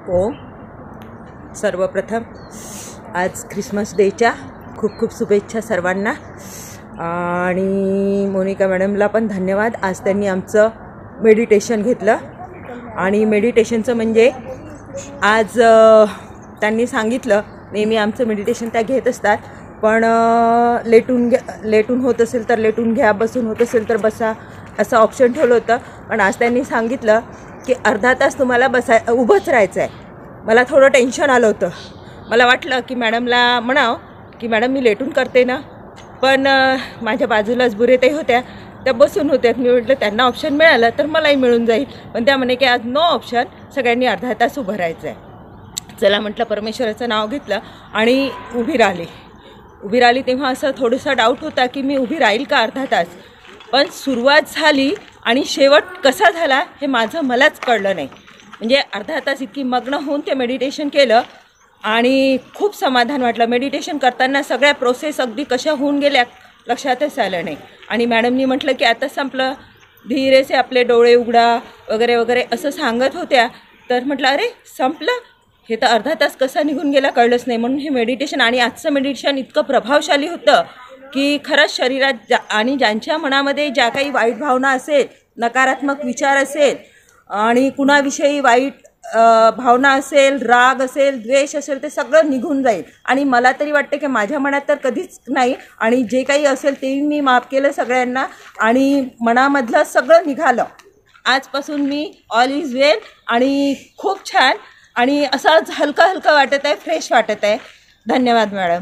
ओम. सर्वप्रथम आज ख्रिसमस डेच्या खूप खूप शुभेच्छा सर्वांना. आणि मोनिका मॅडमला पण धन्यवाद. आज त्यांनी आमचं मेडिटेशन घेतलं आणि मेडिटेशनचं म्हणजे आज त्यांनी सांगितलं, नेहमी आमचं मेडिटेशन त्या घेत असतात, पण लेटून होत असेल तर लेटून घ्या, बसून होत असेल तर बसा, असं ऑप्शन ठेवलं होतं. पण आज त्यांनी सांगितलं की अर्धा तास तुम्हाला उभंच राहायचं आहे. मला थोडं टेन्शन आलं होतं. मला वाटलं की मॅडमला म्हणावं की मॅडम मी लेटून करते ना, पण माझ्या बाजूलाच बुरेताई होत्या, त्या बसून होत्या. मी म्हटलं त्यांना ऑप्शन मिळालं तर मलाही मिळून जाईल, पण त्या म्हणे की आज नो ऑप्शन, सगळ्यांनी अर्धा तास उभं राहायचं आहे. चला म्हटलं, परमेश्वराचं नाव घेतलं आणि उभी राहिली. तेव्हा असं थोडंसं डाऊट होता की मी उभी राहील का अर्धा तास, पण सुरुवात झाली आणि शेवट कसा झाला हे मलाच कळलं नाही. म्हणजे अर्धा तास इतकी मग्न होऊन ते मेडिटेशन केलं आणि खूप समाधान वाटलं. मेडिटेशन करताना सगळ्या प्रोसेस अगदी कशा होऊन गेल्या लक्षातच आलं नाही. आणि मॅडमनी म्हटलं की आता संपलं, धीरेसे आपले डोळे उघडा वगैरे वगैरे असं सांगत होत्या. तर म्हटलं अरे संपलं, हे तर अर्धा तास कसा निघून गेला कळलंच नाही. म्हणून हे मेडिटेशन आणि आजचं मेडिटेशन इतकं प्रभावशाली होतं की खरंच शरीरात आणि ज्यांच्या मनामध्ये ज्या काही वाईट भावना असेल, नकारात्मक विचार असेल आणि कुणाविषयी वाईट भावना असेल, राग असेल, द्वेष असेल, ते सगळं निघून जाईल. आणि मला तरी वाटते की माझ्या मनात तर कधीच नाही, आणि जे काही असेल तेही मी माफ केलं सगळ्यांना आणि मनामधलं सगळं निघालं. आजपासून मी ऑल इज वेल आणि खूप छान आणि असंच हलकं वाटत आहे, फ्रेश वाटत आहे. धन्यवाद मॅडम.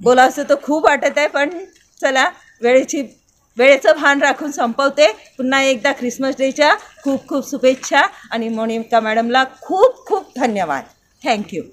बोलावंसं तर खूप वाटत आहे, पण चला वेळेचं भान राखून संपवते. पुन्हा एकदा ख्रिसमस डेच्या खूप खूप शुभेच्छा आणि मोनिका मॅडमला खूप खूप धन्यवाद. थँक्यू.